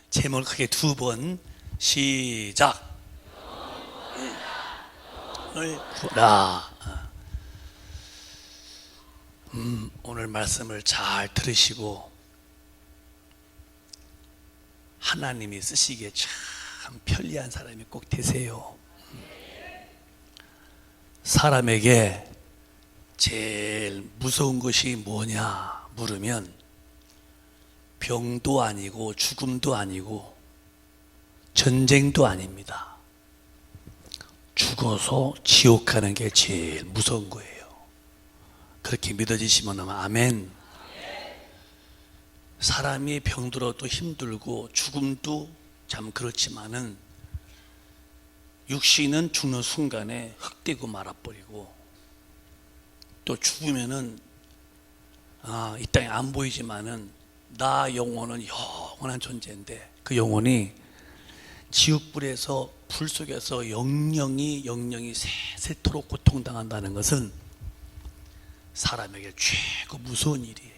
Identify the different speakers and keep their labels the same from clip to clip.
Speaker 1: 제목을 크게 두 번 시작. 을 구라. 오늘 말씀을 잘 들으시고 하나님이 쓰시기에 참 편리한 사람이 꼭 되세요. 사람에게 제일 무서운 것이 뭐냐 물으면 병도 아니고 죽음도 아니고 전쟁도 아닙니다. 죽어서 지옥 가는 게 제일 무서운 거예요. 그렇게 믿어지시면 아멘. 사람이 병들어도 힘들고 죽음도 참 그렇지만은 육신은 죽는 순간에 흙되고 말아버리고 또 죽으면은 이 땅에 안 보이지만은 나 영혼은 영원한 존재인데 그 영혼이 지옥불에서 불 속에서 영영이 세세토록 고통당한다는 것은 사람에게 최고 무서운 일이에요.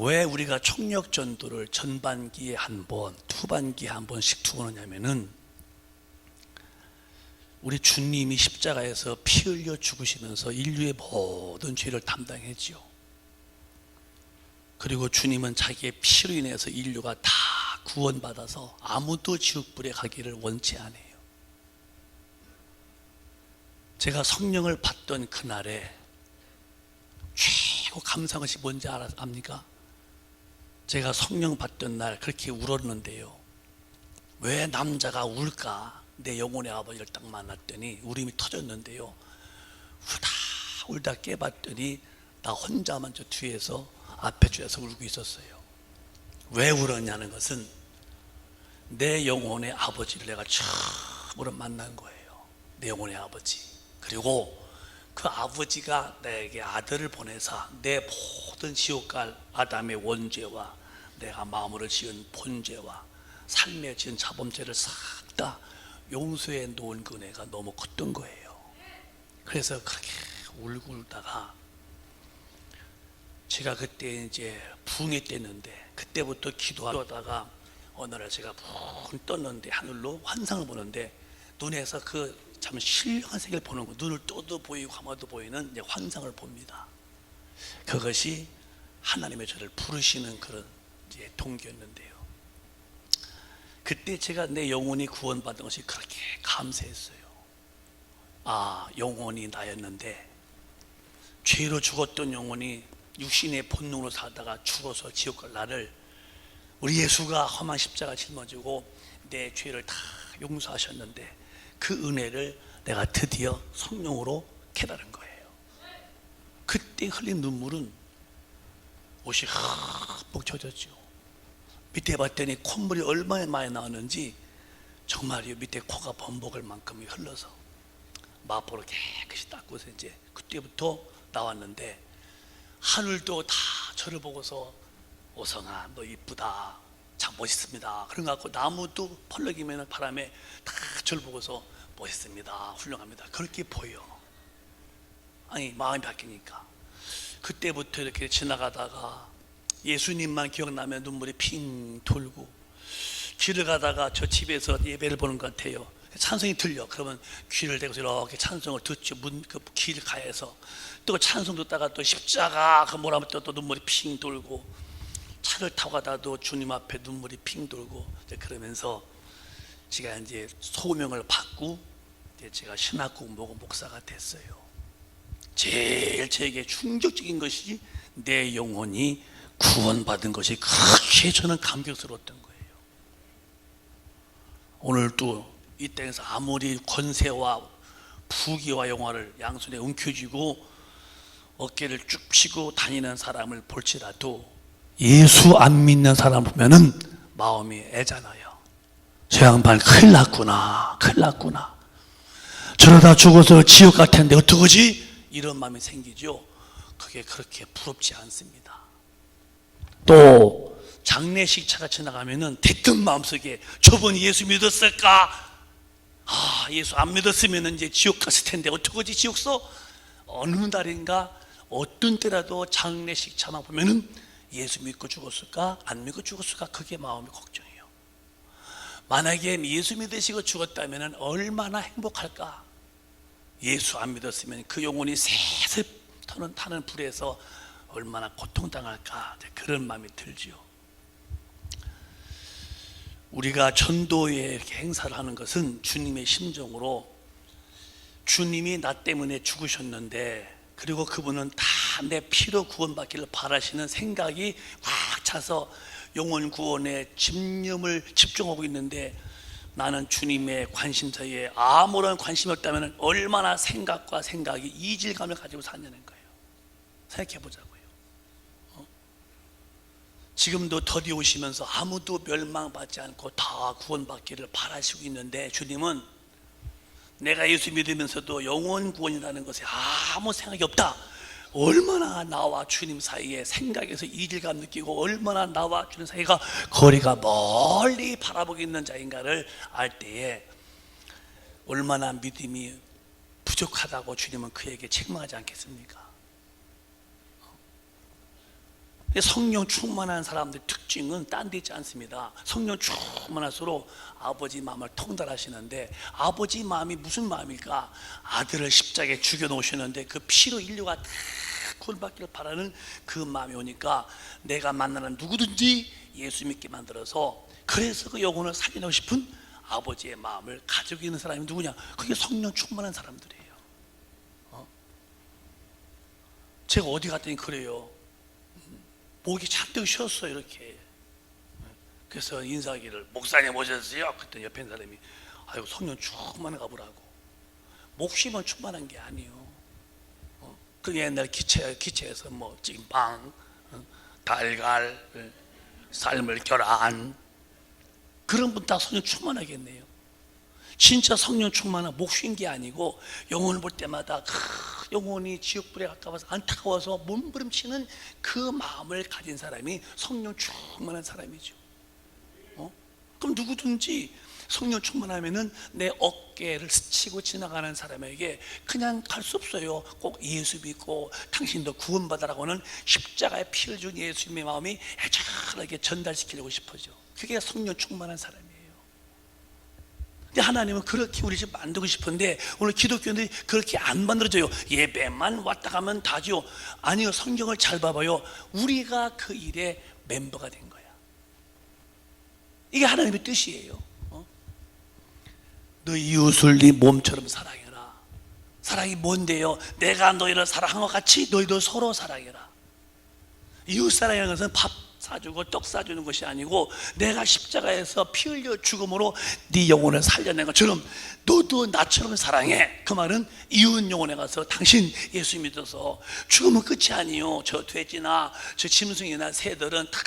Speaker 1: 왜 우리가 총력전도를 전반기에 한 번, 후반기에 한 번씩 두고느냐면은 우리 주님이 십자가에서 피 흘려 죽으시면서 인류의 모든 죄를 담당했지요. 그리고 주님은 자기의 피로 인해서 인류가 다 구원받아서 아무도 지옥불에 가기를 원치 않아요. 제가 성령을 받던 그날에 최고 감사한 것이 뭔지 압니까? 제가 성령 받던 날 그렇게 울었는데요. 왜 남자가 울까? 내 영혼의 아버지를 딱 만났더니 울음이 터졌는데요. 울다 깨봤더니 나 혼자만 저 뒤에서 앞에 줄에서 울고 있었어요. 왜 울었냐는 것은 내 영혼의 아버지를 내가 처음으로 만난 거예요. 내 영혼의 아버지. 그리고 그 아버지가 나에게 아들을 보내사 내 모든 지옥갈 아담의 원죄와 내가 마음으로 지은 본죄와 삶에 지은 자범죄를 싹 다 용서해 놓은 그 은혜가 너무 컸던 거예요. 그래서 그렇게 울고 울다가 제가 그때 이제 부흥회 때였는데 그때부터 기도하다가 어느 날 제가 붕 떴는데 하늘로 환상을 보는데 눈에서 그 참 신령한 세계를 보는 거, 눈을 떠도 보이고 감아도 보이는 이제 환상을 봅니다. 그것이 하나님의 저를 부르시는 그런 이제 동기였는데요. 그때 제가 내 영혼이 구원받은 것이 그렇게 감사했어요. 영혼이 나였는데 죄로 죽었던 영혼이 육신의 본능으로 살다가 죽어서 지옥 갈 나를 우리 예수가 험한 십자가 짊어지고 내 죄를 다 용서하셨는데 그 은혜를 내가 드디어 성령으로 깨달은 거예요. 그때 흘린 눈물은 옷이 흠뻑 젖었죠. 밑에 봤더니 콧물이 얼마나 많이 나왔는지 정말요, 밑에 코가 범벅을 만큼이 흘러서 마포로 깨끗이 닦고서 이제 그때부터 나왔는데 하늘도 다 저를 보고서 오성아 너 이쁘다 참 멋있습니다 그런 것 같고 나무도 펄럭이면 바람에 다 저를 보고서 멋있습니다 훌륭합니다 그렇게 보여. 마음이 바뀌니까 그때부터 이렇게 지나가다가 예수님만 기억나면 눈물이 핑 돌고 길을 가다가 저 집에서 예배를 보는 것 같아요. 찬송이 들려. 그러면 귀를 대고서 이렇게 찬송을 듣죠. 그 길 가에서 또 찬송 듣다가 또 십자가 그 뭐라면 또 눈물이 핑 돌고 차를 타고 가다도 주님 앞에 눈물이 핑 돌고 그러면서 제가 이제 소명을 받고 이제 제가 신학 공부하고 목사가 됐어요. 제일 저에게 충격적인 것이 내 영혼이 구원받은 것이 그렇게 저는 감격스러웠던 거예요. 오늘도 이 땅에서 아무리 권세와 부귀와 영화를 양손에 움켜쥐고 어깨를 쭉 펴고 다니는 사람을 볼지라도 예수 안 믿는 사람 보면은 마음이 애잖아요. 저 양반 큰일 났구나 저러다 죽어서 지옥 갈 텐데 어떡하지? 이런 마음이 생기죠. 그게 그렇게 부럽지 않습니다. 또 장례식 차가 지나가면은 대뜸 마음속에 저분이 예수 믿었을까? 예수 안 믿었으면 이제 지옥 갔을 텐데 어떡하지 지옥서? 어느 날인가 어떤 때라도 장례식 차만 보면은 예수 믿고 죽었을까? 안 믿고 죽었을까? 그게 마음의 걱정이에요. 만약에 예수 믿으시고 죽었다면 얼마나 행복할까? 예수 안 믿었으면 그 영혼이 새새 타는 불에서 얼마나 고통당할까? 그런 마음이 들지요. 우리가 전도에 이렇게 행사를 하는 것은 주님의 심정으로, 주님이 나 때문에 죽으셨는데, 그리고 그분은 다 내 피로 구원받기를 바라시는 생각이 꽉 차서 영혼 구원에 집념을 집중하고 있는데, 나는 주님의 관심사에 아무런 관심이 없다면 얼마나 생각과 생각이 이질감을 가지고 사냐는 거예요. 생각해 보자고요. 지금도 더디 오시면서 아무도 멸망받지 않고 다 구원받기를 바라시고 있는데, 주님은 내가 예수 믿으면서도 영혼 구원이라는 것에 아무 생각이 없다. 얼마나 나와 주님 사이에 생각에서 이질감 느끼고, 얼마나 나와 주님 사이가 거리가 멀리 바라보고 있는 자인가를 알 때에 얼마나 믿음이 부족하다고 주님은 그에게 책망하지 않겠습니까? 성령 충만한 사람들의 특징은 딴 데 있지 않습니다. 성령 충만할수록 아버지 마음을 통달하시는데, 아버지 마음이 무슨 마음일까? 아들을 십자가에 죽여놓으시는데 그 피로 인류가 다 구원받기를 바라는 그 마음이 오니까, 내가 만나는 누구든지 예수 믿게 만들어서, 그래서 그 영혼을 살리고 싶은 아버지의 마음을 가지고 있는 사람이 누구냐? 그게 성령 충만한 사람들이에요. 제가 어디 갔더니 그래요. 목이 잔뜩 쉬었어요, 이렇게. 그래서 인사하기를, 목사님 오셨어요? 그때 옆에 있는 사람이, 아유, 성령 충만한가 보라고. 목 쉬면 충만한 게 아니에요. 그 옛날 기체에서 뭐 찐빵, 달걀, 삶을 결한, 그런 분 다 성령 충만하겠네요. 진짜 성령 충만한 목 쉰 게 아니고, 영혼을 볼 때마다 영혼이 지옥불에 가까워서 안타까워서 몸부림치는 그 마음을 가진 사람이 성령 충만한 사람이죠. 그럼 누구든지 성령 충만하면은 내 어깨를 스치고 지나가는 사람에게 그냥 갈 수 없어요. 꼭 예수 믿고 당신도 구원받으라고는 십자가에 피를 준 예수님의 마음이 애절하게 전달시키려고 싶어져. 그게 성령 충만한 사람이에요. 근데 하나님은 그렇게 우리 집 만들고 싶은데, 오늘 기독교인들이 그렇게 안 만들어져요. 예배만 왔다 가면 다죠. 아니요, 성경을 잘 봐봐요. 우리가 그 일의 멤버가 된 거야. 이게 하나님의 뜻이에요. 너 이웃을 네 몸처럼 사랑해라. 사랑이 뭔데요? 내가 너희를 사랑한 것 같이 너희도 서로 사랑해라. 이웃 사랑이라는 것은 밥 사주고 떡 사주는 것이 아니고, 내가 십자가에서 피 흘려 죽음으로 네 영혼을 살려낸 것처럼 너도 나처럼 사랑해. 그 말은 이웃 영혼에 가서 당신 예수 믿어서 죽으면 끝이 아니요. 저 돼지나 저 짐승이나 새들은 다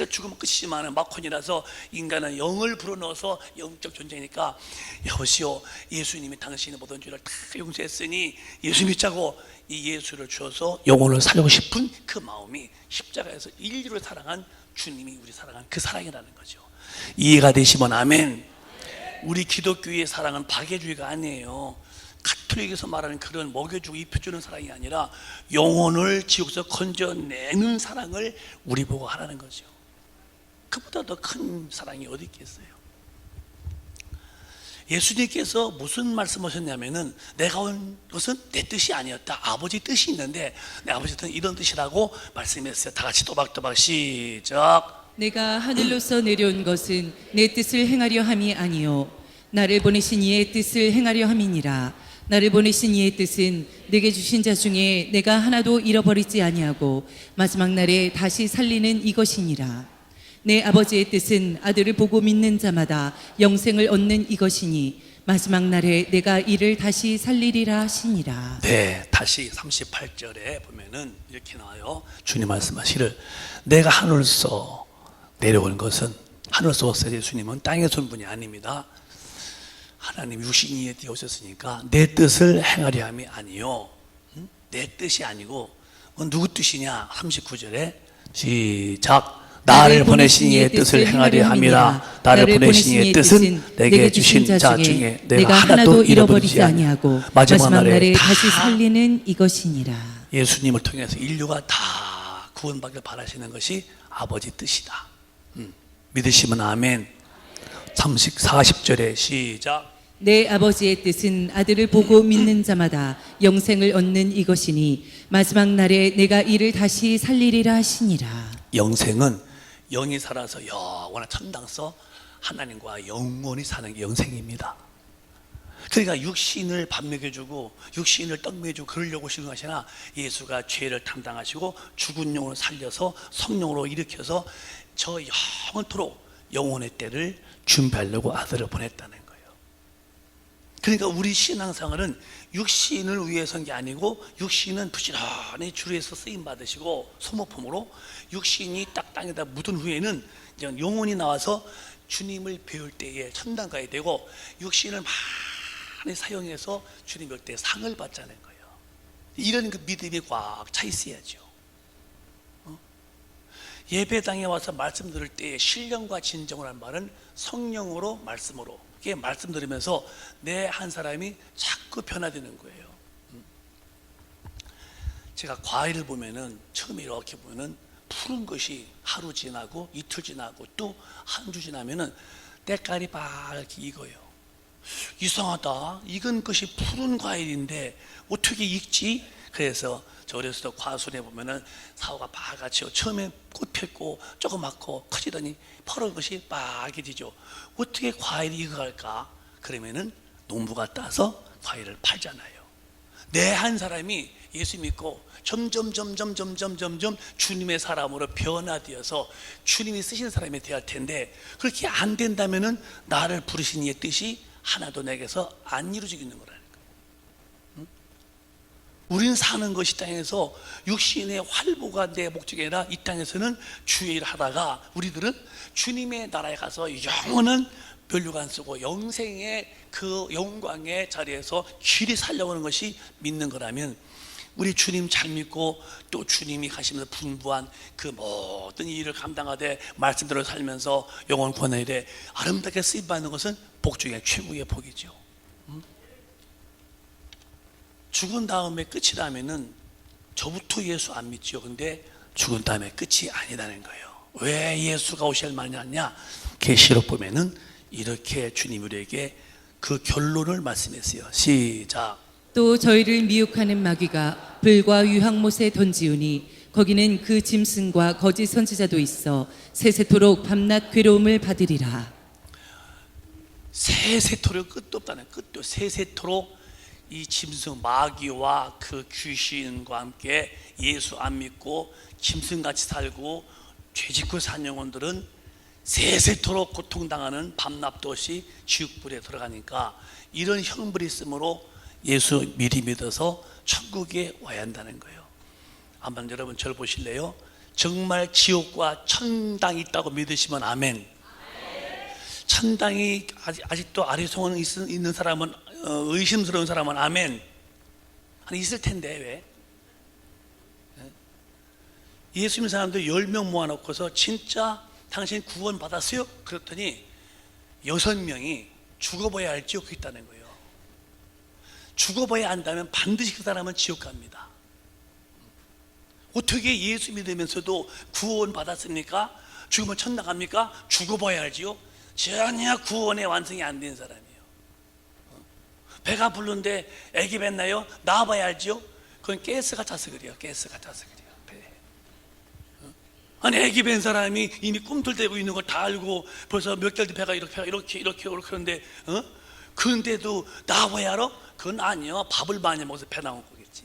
Speaker 1: 죽으면 끝이지만 마콘이라서 인간은 영을 불어넣어서 영적 존재니까, 여보시오, 예수님이 당신의 모든 죄를 다 용서했으니 예수 믿자고 이 예수를 주어서 영혼을 살리고 싶은 그 마음이 십자가에서 인류를 사랑한 주님이 우리 사랑한 그 사랑이라는 거죠. 이해가 되시면 아멘. 우리 기독교의 사랑은 박애주의가 아니에요. 가톨릭에서 말하는 그런 먹여주고 입혀주는 사랑이 아니라 영혼을 지옥에서 건져내는 사랑을 우리 보고 하라는 거죠. 그보다 더 큰 사랑이 어디 있겠어요? 예수님께서 무슨 말씀하셨냐면은, 내가 온 것은 내 뜻이 아니었다. 아버지 뜻이 있는데 내 아버지 뜻은 이런 뜻이라고 말씀했어요. 다 같이 또박또박 시작.
Speaker 2: 내가 하늘로서 내려온 것은 내 뜻을 행하려 함이 아니요 나를 보내신 이의 뜻을 행하려 함이니라. 나를 보내신 이의 뜻은 내게 주신 자 중에 내가 하나도 잃어버리지 아니하고 마지막 날에 다시 살리는 이것이니라. 내 아버지의 뜻은 아들을 보고 믿는 자마다 영생을 얻는 이것이니 마지막 날에 내가 이를 다시 살리리라 하시니라.
Speaker 1: 네, 다시 38절에 보면은 이렇게 나와요. 주님 말씀하시를, 내가 하늘에서 내려온 것은, 하늘에서 오셨어요. 예수님은 땅에서 온 분이 아닙니다. 하나님 육신이 되어 오셨으니까 내 뜻을 행하려 함이 아니요. 내 뜻이 아니고 누구 뜻이냐? 39절에 시작. 나를 보내신 이의 뜻을 행하려 함이라. 나를 보내신 이의 뜻은 내게 주신 자 중에 내가 하나도 잃어버리지 아니하고 마지막 날에
Speaker 2: 다시 살리는 이것이니라.
Speaker 1: 예수님을 통해서 인류가 다 구원받길 바라시는 것이 아버지 뜻이다. 믿으시면 아멘. 40절에 시작.
Speaker 2: 내 아버지의 뜻은 아들을 보고 믿는 자마다 영생을 얻는 이것이니 마지막 날에 내가 이를 다시 살리리라 하시니라.
Speaker 1: 영생은 영이 살아서 영원한 천당서 하나님과 영원히 사는 게 영생입니다. 그러니까 육신을 밥 먹여주고 육신을 떡 먹여주고 그러려고 오신 것이 아니라 예수가 죄를 담당하시고 죽은 영을 살려서 성령으로 일으켜서 저 영원토록 영원의 때를 준비하려고 아들을 보냈다는 거예요. 그러니까 우리 신앙생활은 육신을 위해 선 게 아니고 육신은 부지런히 주에서 쓰임 받으시고 소모품으로 육신이 딱 땅에다 묻은 후에는 영혼이 나와서 주님을 배울 때에 천당 가야 되고 육신을 많이 사용해서 주님 볼 때 상을 받자는 거예요. 이런 그 믿음이 꽉 차 있어야죠. 예배당에 와서 말씀 들을 때 신령과 진정을 한 말은 성령으로 말씀으로 이게 말씀 들으면서 내 한 사람이 자꾸 변화되는 거예요. 제가 과일을 보면은 처음에 이렇게 보면은 푸른 것이 하루 지나고 이틀 지나고 또 한 주 지나면은 때깔이 빨갛게 익어요. 이상하다. 익은 것이 푸른 과일인데 어떻게 익지? 그래서 저 어렸을 때 과순에 보면은 사과가 빨갛죠. 처음에 꽃 폈고 조그맣고 커지더니 퍼런 것이 빨개지죠. 어떻게 과일이 익어갈까? 그러면은 농부가 따서 과일을 팔잖아요. 내 한 사람이 예수 믿고 점점 주님의 사람으로 변화되어서 주님이 쓰시는 사람이 되어야 할 텐데 그렇게 안 된다면은 나를 부르신 이의 뜻이 하나도 내게서 안 이루어지고 있는 거라는 거예요. 우리는 사는 것이 땅에서 육신의 활보가 내 목적이 아니라 이 땅에서는 주의 일을 하다가 우리들은 주님의 나라에 가서 영원한 멸류관 쓰고 영생의 그 영광의 자리에서 길이 살려오는 것이 믿는 거라면 우리 주님 잘 믿고 또 주님이 가시면서 분부한 그 모든 일을 감당하되 말씀대로 살면서 영원 구원에 대해 아름답게 쓰임받는 것은 복 중에 최고의 복이죠. 죽은 다음에 끝이라면은 저부터 예수 안 믿죠. 근데 죽은 다음에 끝이 아니라는 거예요. 왜 예수가 오실 만이 않냐? 계시록 보면은 이렇게 주님 우리에게 그 결론을 말씀했어요. 시작.
Speaker 2: 또 저희를 미혹하는 마귀가 불과 유황못에 던지우니 거기는 그 짐승과 거짓 선지자도 있어 세세토록 밤낮 괴로움을 받으리라.
Speaker 1: 세세토록 끝도 없다는 끝도 세세토록 이 짐승 마귀와 그 귀신과 함께 예수 안 믿고 짐승같이 살고 죄짓고 산 영혼들은 세세토록 고통당하는 밤낮도 없이 지옥불에 들어가니까 이런 형벌이 있으므로 예수 미리 믿어서 천국에 와야 한다는 거예요. 한번 여러분 저를 보실래요? 정말 지옥과 천당이 있다고 믿으시면 아멘. 천당이 아직도 아리송은 있는 사람은 의심스러운 사람은 아멘. 아니 있을 텐데 왜? 예수 믿는 사람들 10명 모아놓고서 진짜 당신 구원 받았어요? 그랬더니 6명이 죽어봐야 할 지옥에 있다는 거예요. 죽어봐야 한다면 반드시 그 사람은 지옥 갑니다. 어떻게 예수 믿으면서도 구원 받았습니까? 죽으면 천당 갑니까? 죽어봐야 알지요. 전혀 구원의 완성이 안 된 사람이에요. 배가 부른데 애기 뱉나요? 나와봐야 알지요. 그건 가스가 차서 그래요. 가스가 차서 그래요. 배. 아니 애기 뵌 사람이 이미 꿈틀대고 있는 걸 다 알고 벌써 몇 개월 뒤 배가 이렇게 그런데 그런데도 나와봐야 알아? 그건 아니요. 밥을 많이 먹어서 배 나온 거겠지.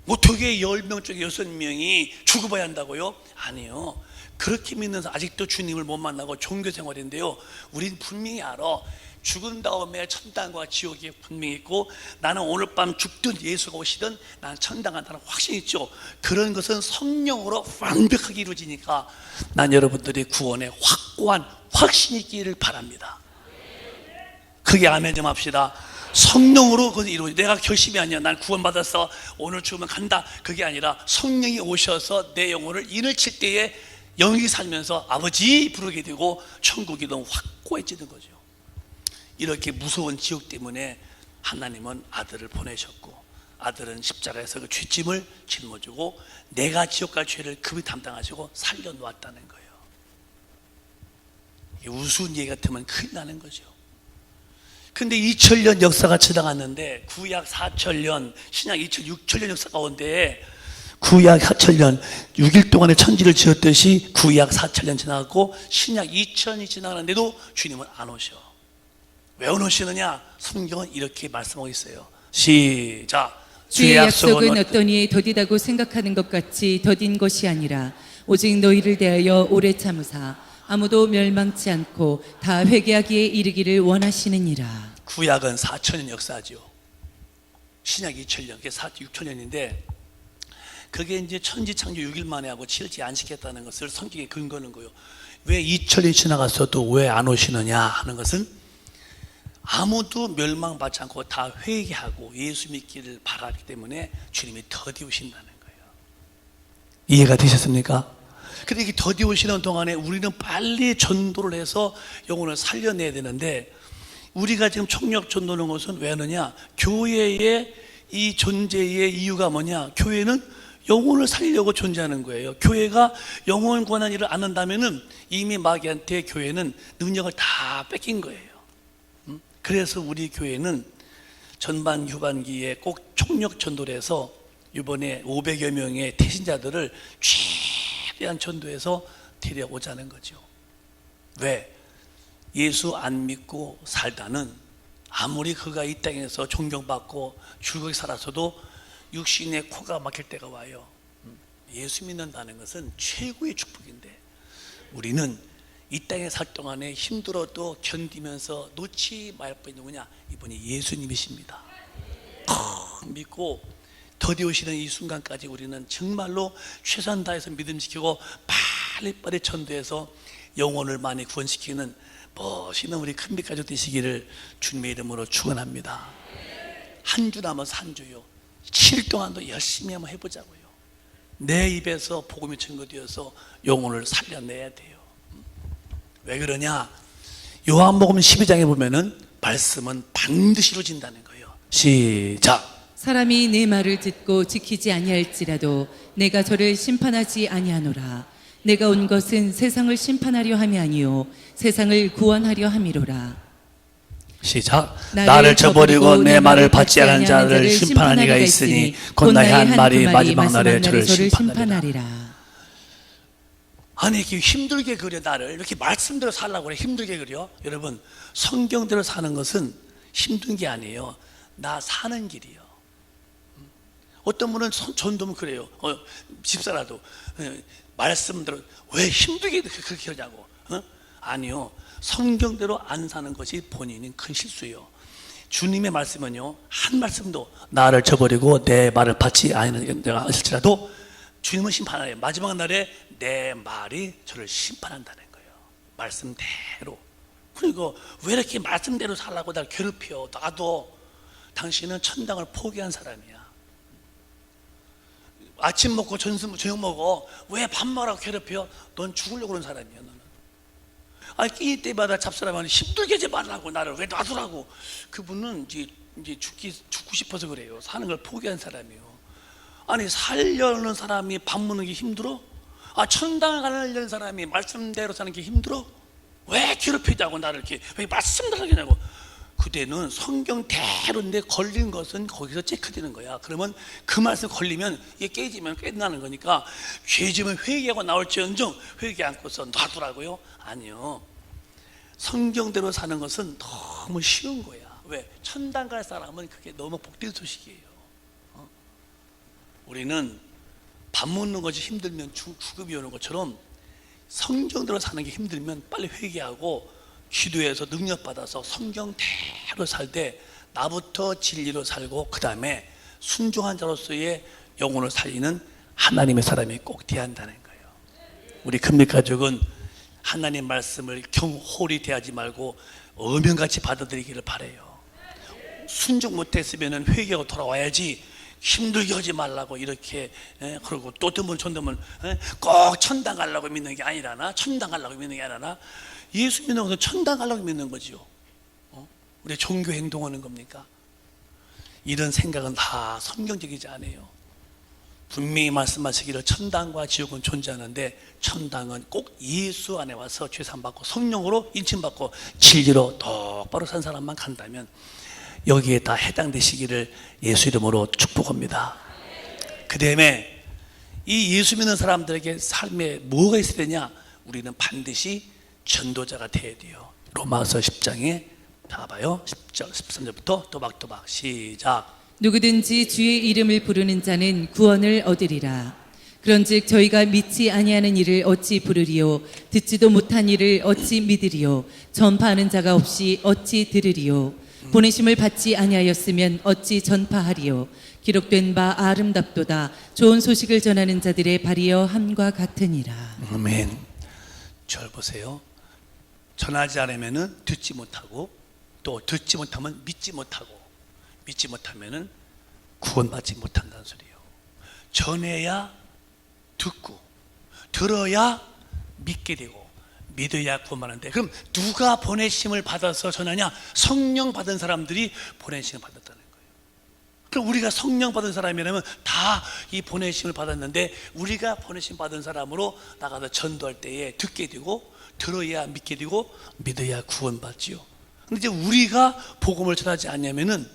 Speaker 1: 어떻게 10명 중에 6명이 죽어봐야 한다고요? 아니요. 그렇게 믿는 사람 아직도 주님을 못 만나고 종교 생활인데요. 우린 분명히 알아. 죽은 다음에 천당과 지옥이 분명히 있고 나는 오늘 밤 죽든 예수가 오시든 나는 천당 간다는 확신이 있죠. 그런 것은 성령으로 완벽하게 이루어지니까 난 여러분들이 구원에 확고한 확신이 있기를 바랍니다. 그게 아멘 좀 합시다. 성령으로 그것이 이루어져. 내가 결심이 아니야. 난 구원받았어. 오늘 죽으면 간다. 그게 아니라 성령이 오셔서 내 영혼을 인을 칠 때에 영이 살면서 아버지 부르게 되고 천국이 너무 확고해지는 거죠. 이렇게 무서운 지옥 때문에 하나님은 아들을 보내셨고 아들은 십자가에서 그 죄짐을 짊어지고 내가 지옥 갈 죄를 그분이 담당하시고 살려놓았다는 거예요. 이게 우스운 얘기 같으면 큰일 나는 거죠. 근데 2000년 역사가 지나갔는데 구약 4000년, 신약 6000년 역사 가운데 구약 4000년 6일 동안의 천지를 지었듯이 구약 4000년 지나갔고 신약 2000이 지나가는데도 주님은 안 오셔. 왜 안 오시느냐? 성경은 이렇게 말씀하고 있어요. 시작.
Speaker 2: 주의 약속은 어떤 이의 더디다고 생각하는 것 같이 더딘 것이 아니라 오직 너희를 대하여 오래 참으사 아무도 멸망치 않고 다 회개하기에 이르기를 원하시느니라.
Speaker 1: 구약은 4000년 역사죠. 신약 2000년, 그게 6000년인데 그게 이제 천지 창조 6일 만에 하고 7일째 안식했다는 것을 성경에 근거하는 거예요. 왜 2000년이 지나갔어도 왜 안 오시느냐 하는 것은 아무도 멸망받지 않고 다 회개하고 예수 믿기를 바라기 때문에 주님이 더디 오신다는 거예요. 이해가 되셨습니까? 근데 이게 더디 오시는 동안에 우리는 빨리 전도를 해서 영혼을 살려내야 되는데 우리가 지금 총력 전도하는 것은 왜 하느냐? 교회의 이 존재의 이유가 뭐냐? 교회는 영혼을 살리려고 존재하는 거예요. 교회가 영혼 권한 일을 안 한다면은 이미 마귀한테 교회는 능력을 다 뺏긴 거예요. 그래서 우리 교회는 전반 후반기에 꼭 총력 전도를 해서 이번에 500여 명의 태신자들을 최대한 전도해서 데려오자는 거죠. 왜? 예수 안 믿고 살다는 아무리 그가 이 땅에서 존경받고 즐겁게 살았어도 육신의 코가 막힐 때가 와요. 예수 믿는다는 것은 최고의 축복인데 우리는 이 땅에 살 동안에 힘들어도 견디면서 놓지 말 뿐이 누구냐? 이분이 예수님이십니다. 믿고 더디 오시는 이 순간까지 우리는 정말로 최선 다해서 믿음 지키고 빨리빨리 전도해서 영혼을 많이 구원시키는 멋있는 우리 큰빛 가족 되시기를 주님의 이름으로 축원합니다. 한 주 남아서 한 주요. 7일 동안도 열심히 한번 해보자고요. 내 입에서 복음이 증거되어서 영혼을 살려내야 돼요. 왜 그러냐? 요한복음 12장에 보면은 말씀은 반드시 이루어진다는 거예요. 시작.
Speaker 2: 사람이 내 말을 듣고 지키지 아니할지라도 내가 저를 심판하지 아니하노라. 내가 온 것은 세상을 심판하려 함이 아니요 세상을 구원하려 함이로라.
Speaker 1: 시작. 나를 저버리고 내 말을 받지 않은 자를 심판하는 이가 있으니 곧 나의 한 말이 마지막 날에 저를 심판하리라. 아니 이렇게 힘들게 그려 나를 이렇게 말씀대로 살라고 그래. 힘들게 그려. 여러분 성경대로 사는 것은 힘든 게 아니에요. 나 사는 길이요. 어떤 분은 전도면 그래요. 집사라도 말씀대로 왜 힘들게 그렇게 하냐고. 아니요. 성경대로 안 사는 것이 본인이 큰 실수예요. 주님의 말씀은요 한 말씀도 나를 저버리고 내 말을 받지 않을지라도 주님은 심판하래요. 마지막 날에 내 말이 저를 심판한다는 거예요. 말씀대로. 그리고 왜 이렇게 말씀대로 살라고 날 괴롭혀? 나도 당신은 천당을 포기한 사람이야. 아침 먹고 저녁 먹어. 왜 밥 먹으라고 괴롭혀? 넌 죽으려고 그런 사람이야. 너는. 아니 끼니 때마다 잡사람한테 힘들게 하지 말라고 나를 왜 놔두라고. 그분은 이제 죽고 싶어서 그래요. 사는 걸 포기한 사람이에요. 아니 살려는 사람이 밥 먹는 게 힘들어? 천당을 가려는 사람이 말씀대로 사는 게 힘들어? 왜 괴롭히자고 나를 이렇게 왜 말씀대로 하냐고. 그대는 성경대로인데 걸린 것은 거기서 체크되는 거야. 그러면 그 말씀 걸리면 이게 깨지면 끝나는 거니까 죄지면 회개하고 나올지언정 회개 않고서 놔두라고요? 아니요. 성경대로 사는 것은 너무 쉬운 거야. 왜? 천당 갈 사람은 그게 너무 복된 소식이에요. 우리는 밥 먹는 것이 힘들면 죽음이 오는 것처럼 성경대로 사는 게 힘들면 빨리 회개하고 기도해서 능력받아서 성경대로 살 때 나부터 진리로 살고 그 다음에 순종한 자로서의 영혼을 살리는 하나님의 사람이 꼭 돼야 한다는 거예요. 우리 큰빛 가족은 하나님 말씀을 경홀히 대하지 말고 어명같이 받아들이기를 바라요. 순종 못했으면 회개하고 돌아와야지 힘들게 하지 말라고 이렇게 그러고 또 드문 전드문 꼭 천당 가려고 믿는 게 아니라나 천당 가려고 믿는 게 아니라나 예수 믿는 것은 천당 가려고 믿는 거죠. 우리 종교 행동하는 겁니까? 이런 생각은 다 성경적이지 않아요. 분명히 말씀하시기를 천당과 지옥은 존재하는데 천당은 꼭 예수 안에 와서 죄사함받고 성령으로 인침받고 진리로 똑바로 산 사람만 간다면 여기에 다 해당되시기를 예수 이름으로 축복합니다. 그 다음에 이 예수 믿는 사람들에게 삶에 뭐가 있어야 되냐? 우리는 반드시 전도자가 되어야 돼요. 로마서 10장에 봐봐요. 10절 13절부터 또박또박 시작.
Speaker 2: 누구든지 주의 이름을 부르는 자는 구원을 얻으리라. 그런즉 저희가 믿지 아니하는 일을 어찌 부르리요? 듣지도 못한 일을 어찌 믿으리요? 전파하는 자가 없이 어찌 들으리요? 보내심을 받지 아니하였으면 어찌 전파하리요? 기록된 바 아름답도다. 좋은 소식을 전하는 자들의 발이여 함과 같으니라.
Speaker 1: 아멘. 절 보세요. 전하지 않으면 듣지 못하고, 또 듣지 못하면 믿지 못하고, 믿지 못하면 구원받지 못한다는 소리예요. 전해야 듣고, 들어야 믿게 되고, 믿어야 구원받는데, 그럼 누가 보내심을 받아서 전하냐? 성령 받은 사람들이 보내심을 받았다는 거예요. 그럼 우리가 성령 받은 사람이라면 다 이 보내심을 받았는데, 우리가 보내심 받은 사람으로 나가서 전도할 때에 듣게 되고, 들어야 믿게 되고, 믿어야 구원받지요. 근데 이제 우리가 복음을 전하지 않냐면은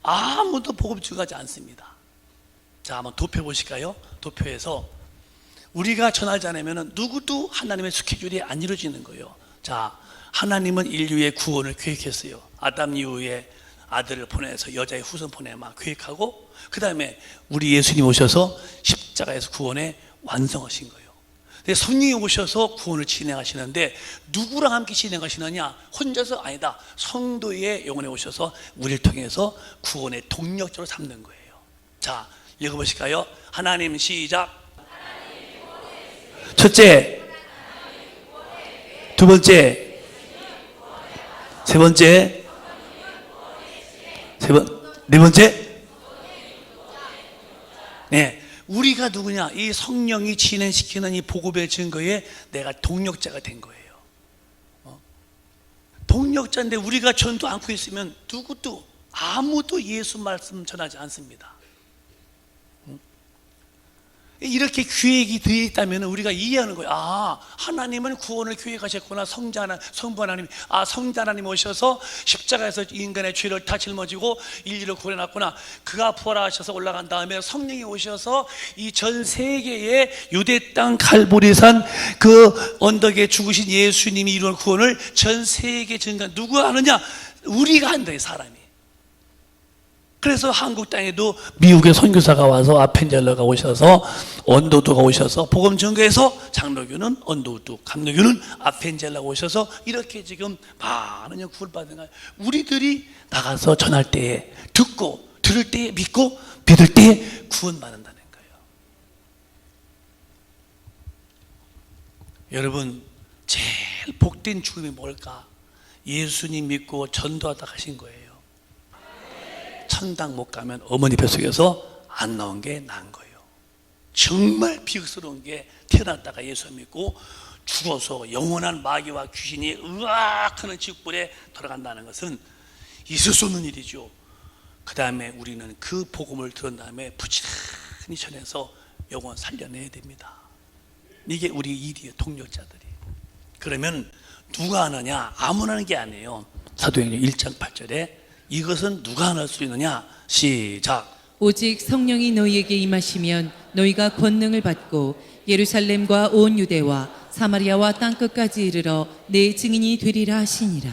Speaker 1: 아무도 복음 전하지 않습니다. 자, 한번 도표 보실까요? 도표에서 우리가 전하지 않으면 누구도 하나님의 스케줄이 안 이루어지는 거예요. 자, 하나님은 인류의 구원을 계획했어요. 아담 이후에 아들을 보내서 여자의 후손 보내 막 계획하고, 그 다음에 우리 예수님 오셔서 십자가에서 구원에 완성하신 거예요. 근데 성령이 오셔서 구원을 진행하시는데 누구랑 함께 진행하시느냐? 혼자서 아니다. 성도의 영혼에 오셔서 우리를 통해서 구원의 동력자로 삼는 거예요. 자, 읽어보실까요? 하나님 시작. 첫째, 두 번째, 세 번째, 네 번째. 네, 우리가 누구냐? 이 성령이 진행시키는 이 복음의 증거에 내가 동력자가 된 거예요. 동력자인데 우리가 전도 않고 있으면 누구도 아무도 예수 말씀 전하지 않습니다. 이렇게 계획이 되어 있다면 우리가 이해하는 거예요. 아, 하나님은 구원을 계획하셨구나. 성부 하나님, 성자 하나님 오셔서 십자가에서 인간의 죄를 다 짊어지고 인류를 구원해놨구나. 그가 부활하셔서 올라간 다음에 성령이 오셔서 이 전 세계의 유대 땅 갈보리산 그 언덕에 죽으신 예수님이 이루는 구원을 전 세계 전가 누가 하느냐? 우리가 한다, 사람이. 그래서 한국 땅에도 미국의 선교사가 와서 아펜젤러가 오셔서 언도두가 오셔서 복음 전거해서 장로교는 언도두, 감로교는 아펜젤러가 오셔서 이렇게 지금 많은 구원받은 거예요. 우리들이 나가서 전할 때에 듣고 들을 때에 믿고 믿을 때에 구원받는다는 거예요. 여러분, 제일 복된 죽음이 뭘까? 예수님 믿고 전도하다 가신 거예요. 천당 못 가면 어머니 뱃속에서 안 나온 게 나은 거예요. 정말 비극스러운 게 태어났다가 예수 믿고 죽어서 영원한 마귀와 귀신이 으악하는 지옥불에 들어간다는 것은 있을 수 없는 일이죠. 그 다음에 우리는 그 복음을 들은 다음에 부지런히 전해서 영혼 살려내야 됩니다. 이게 우리 일이에요, 동력자들이. 그러면 누가 하느냐? 아무나 하는 게 아니에요. 사도행전 1장 8절에 이것은 누가 할 수 있느냐? 시작.
Speaker 2: 오직 성령이 너희에게 임하시면 너희가 권능을 받고 예루살렘과 온 유대와 사마리아와 땅끝까지 이르러 내 증인이 되리라 하시니라.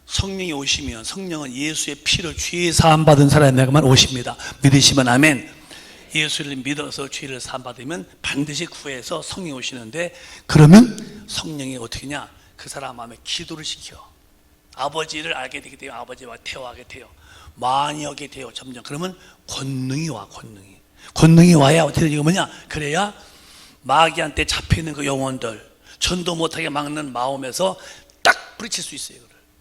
Speaker 1: 성령이 오시면, 성령은 예수의 피로 죄 사함 받은 사람에게만 오십니다. 믿으시면 아멘. 예수를 믿어서 죄를 사함 받으면 반드시 구해서 성령이 오시는데, 그러면 성령이 어떻게 하냐? 그 사람 마음에 기도를 시켜. 아버지를 알게 되기 때문에 아버지와 대화하게 돼요. 많이 하게 돼요. 점점. 그러면 권능이 와. 권능이 와야 어떻게 되는 거 뭐냐? 그래야 마귀한테 잡혀있는 그 영혼들, 전도 못하게 막는 마음에서 딱 부딪힐 수 있어요.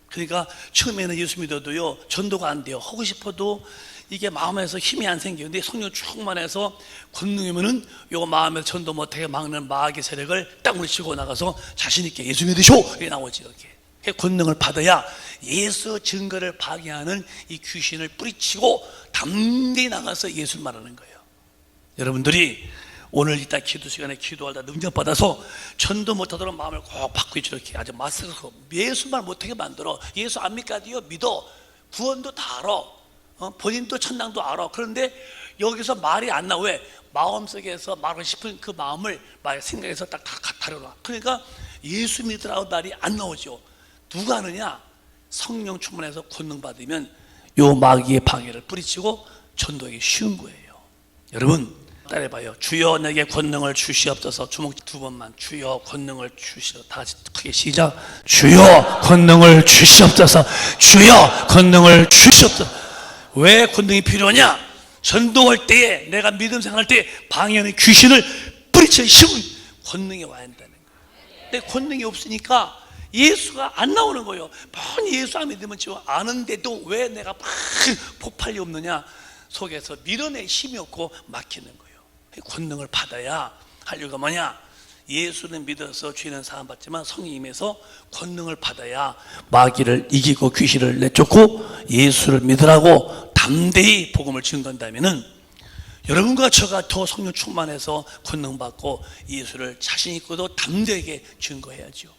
Speaker 1: 그러니까 처음에는 예수 믿어도요, 전도가 안 돼요. 하고 싶어도 이게 마음에서 힘이 안 생겨요. 근데 성령 충만해서 권능이면은 요 마음에서 전도 못하게 막는 마귀 세력을 딱 물리치고 나가서 자신있게 예수 믿으시오! 이렇게 나오지, 이렇게. 권능을 받아야 예수 증거를 방해하는 이 귀신을 뿌리치고 담대히 나가서 예수를 말하는 거예요. 여러분들이 오늘 이따 기도 시간에 기도하다 능력받아서 전도 못하도록 마음을 꼭 바꾸고 이렇게 아주 맞서서 예수만 못하게 만들어. 예수 안 믿까지요? 믿어. 구원도 다 알아. 본인도 천당도 알아. 그런데 여기서 말이 안 나와. 왜? 마음속에서 말하고 싶은 그 마음을 말 생각해서 딱 다려놔. 그러니까 예수 믿으라고 말이 안 나오죠. 누가 하느냐? 성령 충만해서 권능 받으면 요 마귀의 방해를 뿌리치고 전도하기 쉬운 거예요. 여러분 따라해봐요. 주여 내게 권능을 주시옵소서. 주먹 두 번만. 주여 권능을 주시옵소서. 다 같이 크게 시작. 주여 권능을 주시옵소서. 주여 권능을 주시옵소서. 왜 권능이 필요하냐? 전도할 때에 내가 믿음 생활할 때 방해하는 귀신을 뿌리치기 쉬운 권능이 와야 한다는 거예요. 근데 권능이 없으니까 예수가 안 나오는 거예요. 뻔히 예수 안 믿으면 지금 아는데도 왜 내가 막 폭발이 없느냐? 속에서 밀어낼 힘이 없고 막히는 거예요. 권능을 받아야 할 이유가 뭐냐? 예수는 믿어서 죄는 사함 받지만 성령님에서 권능을 받아야 마귀를 이기고 귀신을 내쫓고 예수를 믿으라고 담대히 복음을 증거한다면은 여러분과 저가 더 성령 충만해서 권능 받고 예수를 자신 있고도 담대하게 증거해야죠.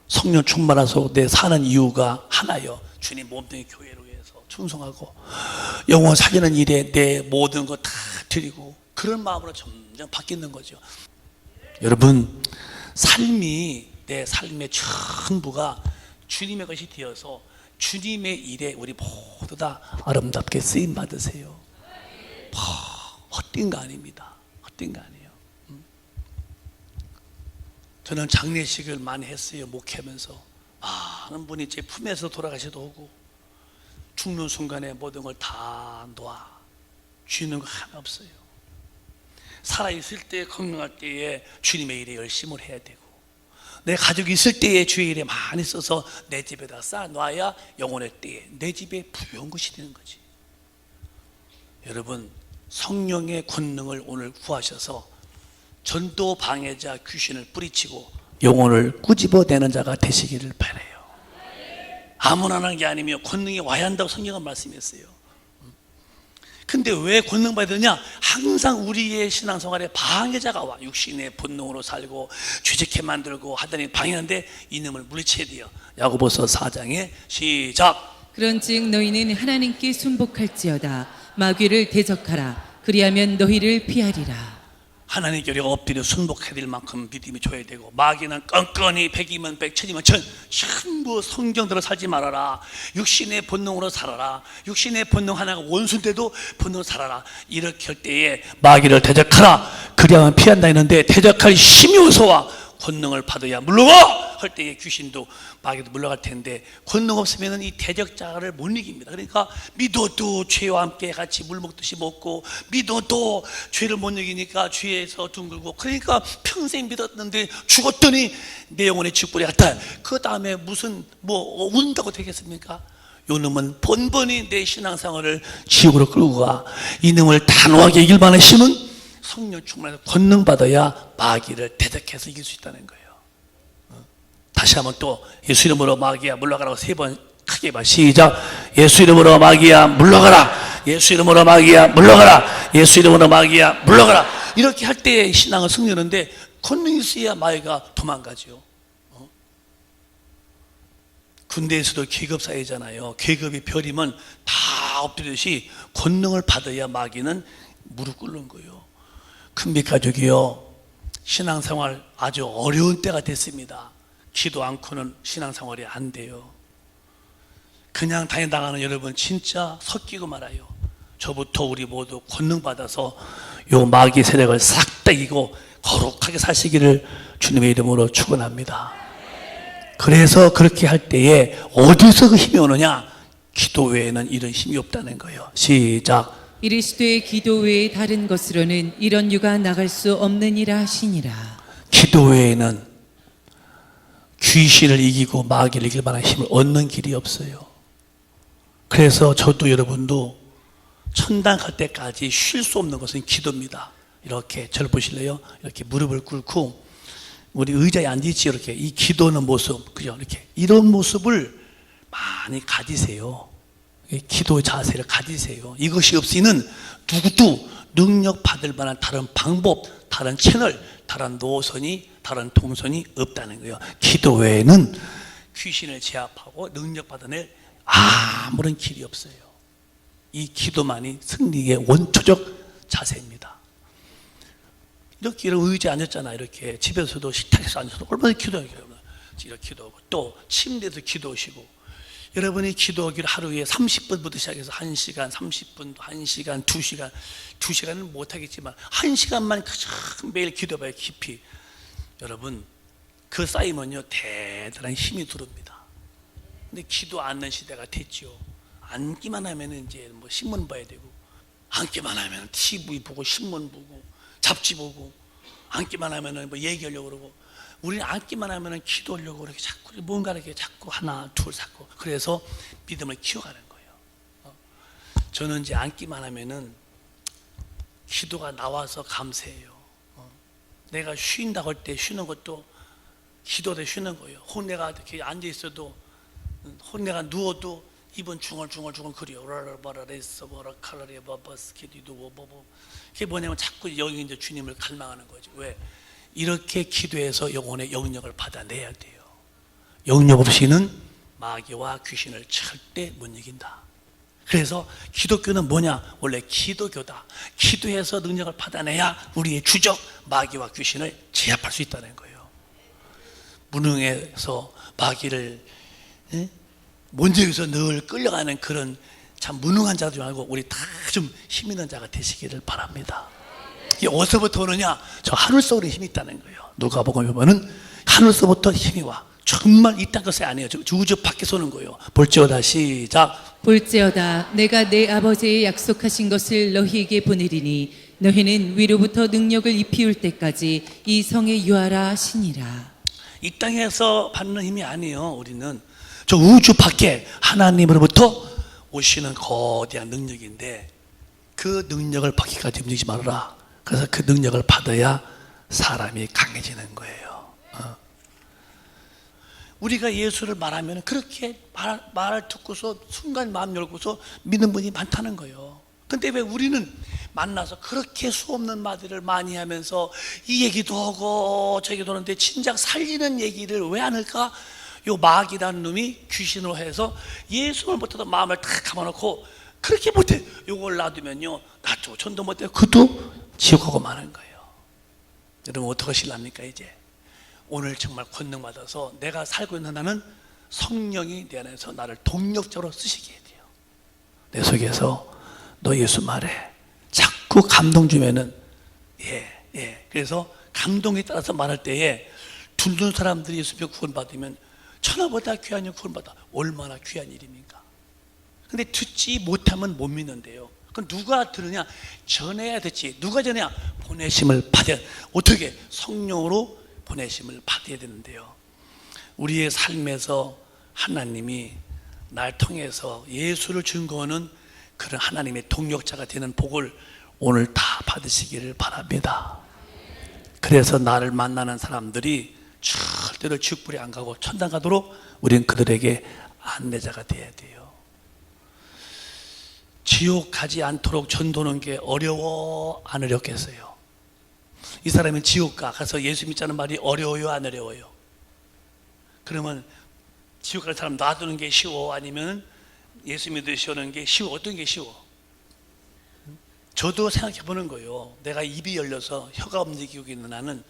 Speaker 1: 성령 충만해서 내 사는 이유가 하나요. 주님 몸뚱이 교회를 위해서 충성하고 영혼 살리는 일에 내 모든 것 다 드리고 그런 마음으로 점점 바뀌는 거죠. 여러분 삶이 내 삶의 전부가 주님의 것이 되어서 주님의 일에 우리 모두 다 아름답게 쓰임 받으세요. 헛된 거 아닙니다. 헛된 거 아니에요. 저는 장례식을 많이 했어요. 목회하면서 많은 분이 제 품에서 돌아가시도 오고 죽는 순간에 모든 걸 다 놓아 주는 거 하나 없어요. 살아있을 때 건강할 때에 주님의 일에 열심을 해야 되고 내 가족이 있을 때에 주의 일에 많이 써서 내 집에다 쌓아놔야 영혼의 때에 내 집에 부여한 것이 되는 거지. 여러분 성령의 권능을 오늘 구하셔서 전도 방해자 귀신을 뿌리치고 영혼을 꾸집어내는 자가 되시기를 바라요. 아무나 하는 게 아니며 권능이 와야 한다고 성경은 말씀했어요. 근데 왜 권능 받으냐? 항상 우리의 신앙생활에 방해자가 와. 육신의 본능으로 살고 죄짓게 만들고 하더니 방해하는데 이놈을 물리쳐야 돼요. 야고보서 4장에 시작.
Speaker 2: 그런즉 너희는 하나님께 순복할지어다. 마귀를 대적하라. 그리하면 너희를 피하리라.
Speaker 1: 하나님께 우리가 엎드려 순복해야 될 만큼 믿음이 줘야 되고 마귀는 건건이 백이면 백, 천이면 천 전부 성경대로 살지 말아라. 육신의 본능으로 살아라. 육신의 본능 하나가 원수인데도 본능으로 살아라. 이렇게 할 때에 마귀를 대적하라. 그리하면 피한다 했는데 대적할 힘이 어서와. 권능을 받아야 물러가 할 때에 귀신도 마귀도 물러갈 텐데 권능 없으면 이 대적자를 못 이깁니다. 그러니까 믿어도 죄와 함께 같이 물 먹듯이 먹고 믿어도 죄를 못 이기니까 죄에서 둥글고 그러니까 평생 믿었는데 죽었더니 내 영혼의 지옥불에 갔다. 그 다음에 무슨 뭐 운다고 되겠습니까? 요 놈은 번번이 내 신앙생활을 지옥으로 끌고 가. 이 놈을 단호하게 이길 만한 힘은 성령 충만해서 권능 받아야 마귀를 대적해서 이길 수 있다는 거예요. 다시 한번 또 예수 이름으로 마귀야 물러가라고 3번 크게 봐. 시작. 예수 이름으로 마귀야 물러가라. 예수 이름으로 마귀야 물러가라. 예수 이름으로 마귀야 물러가라. 이렇게 할 때 신앙은 승리하는데 권능이 있어야 마귀가 도망가죠. 군대에서도 계급 사회잖아요. 계급이 별이면 다 엎드리듯이 권능을 받아야 마귀는 무릎 꿇는 거예요. 큰빛 가족이요, 신앙생활 아주 어려운 때가 됐습니다. 기도 않고는 신앙생활이 안 돼요. 그냥 다니다가는 여러분 진짜 섞이고 말아요. 저부터 우리 모두 권능 받아서 요 마귀 세력을 싹 다 이기고 거룩하게 사시기를 주님의 이름으로 축원합니다. 그래서 그렇게 할 때에 어디서 그 힘이 오느냐? 기도 외에는 이런 힘이 없다는 거예요. 시작.
Speaker 2: 이르시되 기도 외에 다른 것으로는 이런 유가 나갈 수 없느니라 하시니라.
Speaker 1: 기도 외에는 귀신을 이기고 마귀를 이길 만한 힘을 얻는 길이 없어요. 그래서 저도 여러분도 천당 갈 때까지 쉴 수 없는 것은 기도입니다. 이렇게 저를 보실래요? 이렇게 무릎을 꿇고 우리 의자에 앉아있지, 이렇게. 이 기도하는 모습, 그죠? 이렇게. 이런 모습을 많이 가지세요. 기도 자세를 가지세요. 이것이 없이는 누구도 능력 받을 만한 다른 방법, 다른 채널, 다른 노선이, 다른 동선이 없다는 거예요. 기도 외에는 귀신을 제압하고 능력 받아낼 아무런 길이 없어요. 이 기도만이 승리의 원초적 자세입니다. 이렇게 의자에 앉았잖아. 이렇게 집에서도 식탁에서 앉아서 얼마나 기도해요. 이렇게 기도하고 또 침대에서 기도하시고, 여러분이 기도하기를 하루에 30분부터 시작해서 1시간, 30분, 1시간, 2시간, 2시간은 못하겠지만 1시간만 매일 기도해봐요. 깊이. 여러분, 그 쌓이면요 대단한 힘이 들어옵니다. 근데 기도 않는 시대가 됐죠. 앉기만 하면 이제 뭐 신문 봐야 되고, 앉기만 하면 TV 보고 신문 보고 잡지 보고, 앉기만 하면 뭐 얘기하려고 그러고, 우리는 앉기만 하면 기도하려고 그렇게 자꾸 뭔가 이렇게 자꾸 하나 둘 자꾸, 그래서 믿음을 키워가는 거예요. 저는 이제 앉기만 하면은 기도가 나와서 감사해요. 내가 쉰다고 할 때 쉬는 것도 기도대 쉬는 거예요. 혼내가 이렇게 앉아 있어도, 혼내가 누워도 입은 중얼중얼 그래요. 라라바라레스 버라칼라레 바바스케디도 뭐뭐. 그게 뭐냐면 자꾸 여기 이제 주님을 갈망하는 거죠. 왜? 이렇게 기도해서 영혼의 영역을 받아내야 돼요. 영역 없이는 마귀와 귀신을 절대 못 이긴다. 그래서 기독교는 뭐냐? 원래 기도교다. 기도해서 능력을 받아내야 우리의 주적 마귀와 귀신을 제압할 수 있다는 거예요. 무능해서 마귀를 먼저 여기서 늘 끌려가는 그런 참 무능한 자들 말고 우리 다 좀 힘 있는 자가 되시기를 바랍니다. 이게 어디서부터 오느냐? 저 하늘 속에 힘이 있다는 거예요. 누가복음 보면은 하늘서부터 힘이 와. 정말 이딴 것이 아니에요. 우주 밖에서 오는 거예요. 볼지어다, 시작.
Speaker 2: 볼지어다 내가 내 아버지의 약속하신 것을 너희에게 보내리니 너희는 위로부터 능력을 입히울 때까지 이 성에 유하라 하시니라.
Speaker 1: 이 땅에서 받는 힘이 아니에요. 우리는 저 우주 밖에 하나님으로부터 오시는 거대한 능력인데, 그 능력을 받기까지 움직이지 말아라. 그래서 그 능력을 받아야 사람이 강해지는 거예요. 우리가 예수를 말하면 그렇게 말을 듣고서 순간 마음 열고서 믿는 분이 많다는 거예요. 근데 왜 우리는 만나서 그렇게 수없는 말들을 많이 하면서 이 얘기도 하고 저 얘기도 하는데 진작 살리는 얘기를 왜 안 할까? 요 마귀라는 놈이 귀신으로 해서 예수를 못해도 마음을 탁 감아놓고 그렇게 못해. 요걸 놔두면요 놔두고 전도 못해. 그도 지옥하고 마는 거예요. 여러분 어떻게 하실랍니까? 이제 오늘 정말 권능 받아서 내가 살고 있는 나는 성령이 내 안에서 나를 동력적으로 쓰시게 해야 돼요. 내 속에서 너 예수 말해. 자꾸 감동 주면은 그래서 감동에 따라서 말할 때에 듣는 사람들이 예수 믿고 구원받으면 천하보다 귀한 일 구원받아. 얼마나 귀한 일입니까? 근데 듣지 못하면 못 믿는데요. 그럼 누가 들으냐? 전해야 되지. 누가 전해야? 보내심을 받아야. 어떻게? 성령으로 보내심을 받아야 되는데요. 우리의 삶에서 하나님이 날 통해서 예수를 증거하는 그런 하나님의 동력자가 되는 복을 오늘 다 받으시기를 바랍니다. 그래서 나를 만나는 사람들이 절대로 지옥불에 안 가고 천당 가도록 우리는 그들에게 안내자가 돼야 돼요. 지옥 가지 않도록 전도하는 게 어려워 안 어렵겠어요? 이 사람은 지옥 가서 예수 믿자는 말이 어려워요 안 어려워요? 그러면 지옥 갈 사람 놔두는 게 쉬워 아니면 예수 믿으시는 게 쉬워? 어떤 게 쉬워? 저도 생각해 보는 거예요. 내가 입이 열려서 혀가 움직이고 있는 나는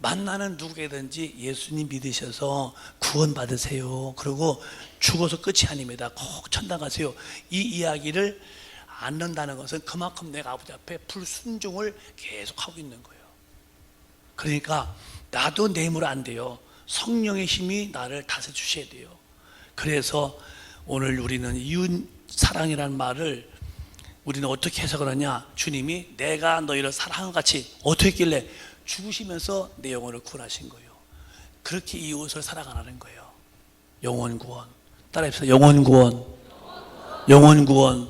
Speaker 1: 만나는 누구에든지 예수님 믿으셔서 구원 받으세요. 그리고 죽어서 끝이 아닙니다. 꼭 천당 가세요. 이 이야기를 안 한다는 것은 그만큼 내가 아버지 앞에 불순종을 계속 하고 있는 거예요. 그러니까 나도 내 힘으로 안 돼요. 성령의 힘이 나를 다스려 주셔야 돼요. 그래서 오늘 우리는 이웃 사랑이라는 말을 우리는 어떻게 해석을 하냐? 주님이 내가 너희를 사랑한 같이 어떻게 했길래 죽으시면서 내 영혼을 구원하신 거예요. 그렇게 이웃을 사랑하라는 거예요. 영혼 구원. 따라해보세요. 영혼 구원. 영혼 구원.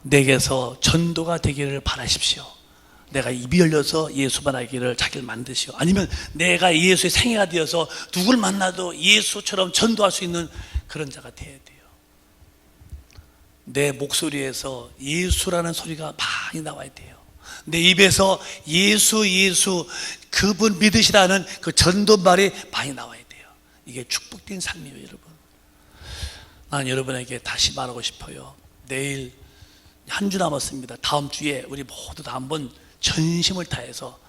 Speaker 1: 내게서 전도가 되기를 바라십시오. 내가 입이 열려서 예수 만나기를 자기를 만드시오. 아니면 내가 예수의 생애가 되어서 누굴 만나도 예수처럼 전도할 수 있는 그런 자가 되어야 돼요. 내 목소리에서 예수라는 소리가 많이 나와야 돼요. 내 입에서 예수 그분 믿으시라는 그 전도 말이 많이 나와야 돼요. 이게 축복된 삶이에요, 여러분. 난 여러분에게 다시 말하고 싶어요. 내일 한 주 남았습니다. 다음 주에 우리 모두 다 한번 전심을 다해서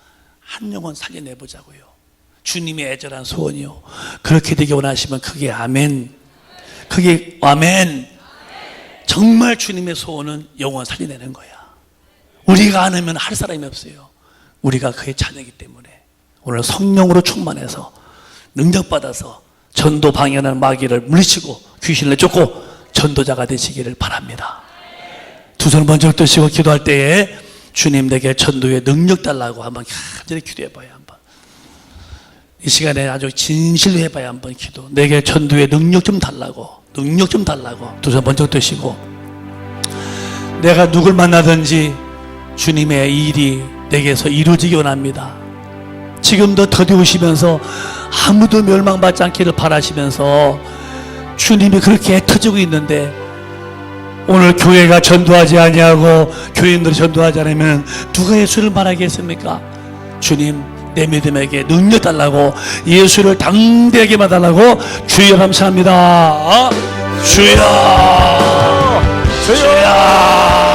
Speaker 1: 한 영혼 살려내보자고요. 주님의 애절한 소원이요. 그렇게 되기 원하시면 크게 아멘. 크게 아멘. 정말 주님의 소원은 영혼 살려내는 거야. 우리가 안 하면 할 사람이 없어요. 우리가 그의 자녀이기 때문에 오늘 성령으로 충만해서 능력받아서 전도 방해하는 마귀를 물리치고 귀신을 쫓고 전도자가 되시기를 바랍니다. 두 손 먼저 뜨시고 기도할 때에 주님 내게 전도의 능력 달라고 한번 간절히 기도해봐요. 한번 이 시간에 아주 진실로 해봐야 한번 기도. 내게 전도의 능력 좀 달라고, 능력 좀 달라고. 두 손 먼저 뜨시고, 내가 누굴 만나든지 주님의 일이 내게서 이루어지기 원합니다. 지금도 더디우시면서 아무도 멸망받지 않기를 바라시면서 주님이 그렇게 애터지고 있는데 오늘 교회가 전도하지 아니하고 교인들이 전도하지 않으면 누가 예수를 말하겠습니까? 주님 내 믿음에게 능력 달라고, 예수를 당대하게 말달라고 주여 감사합니다. 주여 주여